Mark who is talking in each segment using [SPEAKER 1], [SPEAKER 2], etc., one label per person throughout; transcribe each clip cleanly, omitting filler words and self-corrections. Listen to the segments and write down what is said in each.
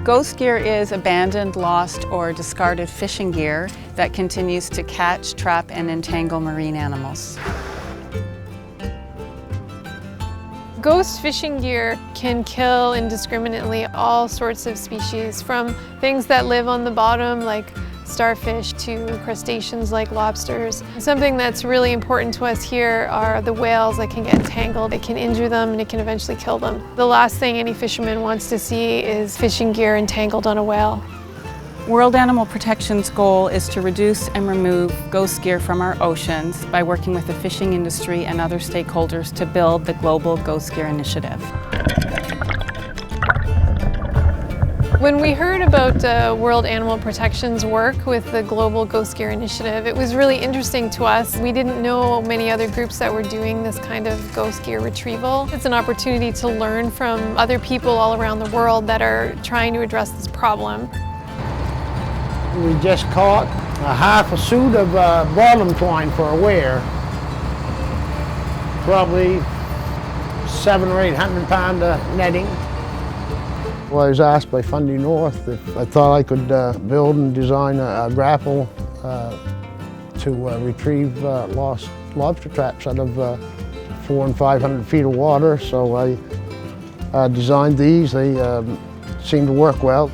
[SPEAKER 1] Ghost gear is abandoned, lost, or discarded fishing gear that continues to catch, trap, and entangle marine animals.
[SPEAKER 2] Ghost fishing gear can kill indiscriminately all sorts of species, from things that live on the bottom like starfish to crustaceans like lobsters. Something that's really important to us here are the whales that can get entangled. It can injure them and it can eventually kill them. The last thing any fisherman wants to see is fishing gear entangled on a whale.
[SPEAKER 1] World Animal Protection's goal is to reduce and remove ghost gear from our oceans by working with the fishing industry and other stakeholders to build the Global Ghost Gear Initiative.
[SPEAKER 2] When we heard about World Animal Protection's work with the Global Ghost Gear Initiative, it was really interesting to us. We didn't know many other groups that were doing this kind of ghost gear retrieval. It's an opportunity to learn from other people all around the world that are trying to address this problem.
[SPEAKER 3] We just caught a half a suit of bottom twine for a weir. Probably 700 or 800 pound netting. Well, I was asked by Fundy North if I thought I could build and design a grapple to retrieve lost lobster traps out of 400 and 500 feet of water. So I designed these. They seem to work well.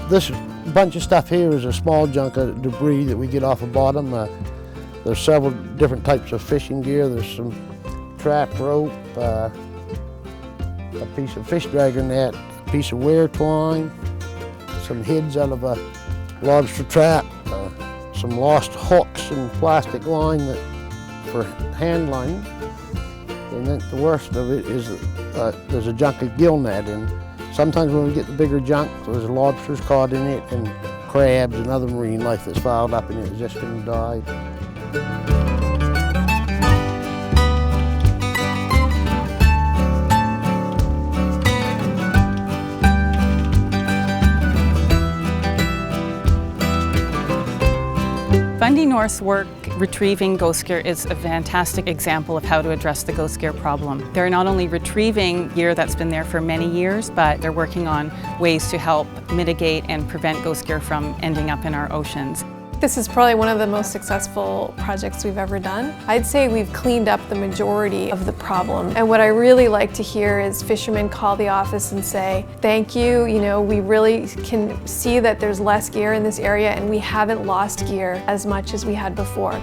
[SPEAKER 3] This bunch of stuff here is a small chunk of debris that we get off the bottom. There's several different types of fishing gear. There's some trap rope, a piece of fish dragger net, a piece of weir twine, some heads out of a lobster trap, some lost hooks and plastic line for hand lining. And then the worst of it is there's a chunk of gill net, and sometimes when we get the bigger junk, there's lobsters caught in it and crabs and other marine life that's filed up in it is just going to die.
[SPEAKER 1] Fundy North's work retrieving ghost gear is a fantastic example of how to address the ghost gear problem. They're not only retrieving gear that's been there for many years, but they're working on ways to help mitigate and prevent ghost gear from ending up in our oceans.
[SPEAKER 2] This is probably one of the most successful projects we've ever done. I'd say we've cleaned up the majority of the problem. And what I really like to hear is fishermen call the office and say, thank you, we really can see that there's less gear in this area and we haven't lost gear as much as we had before.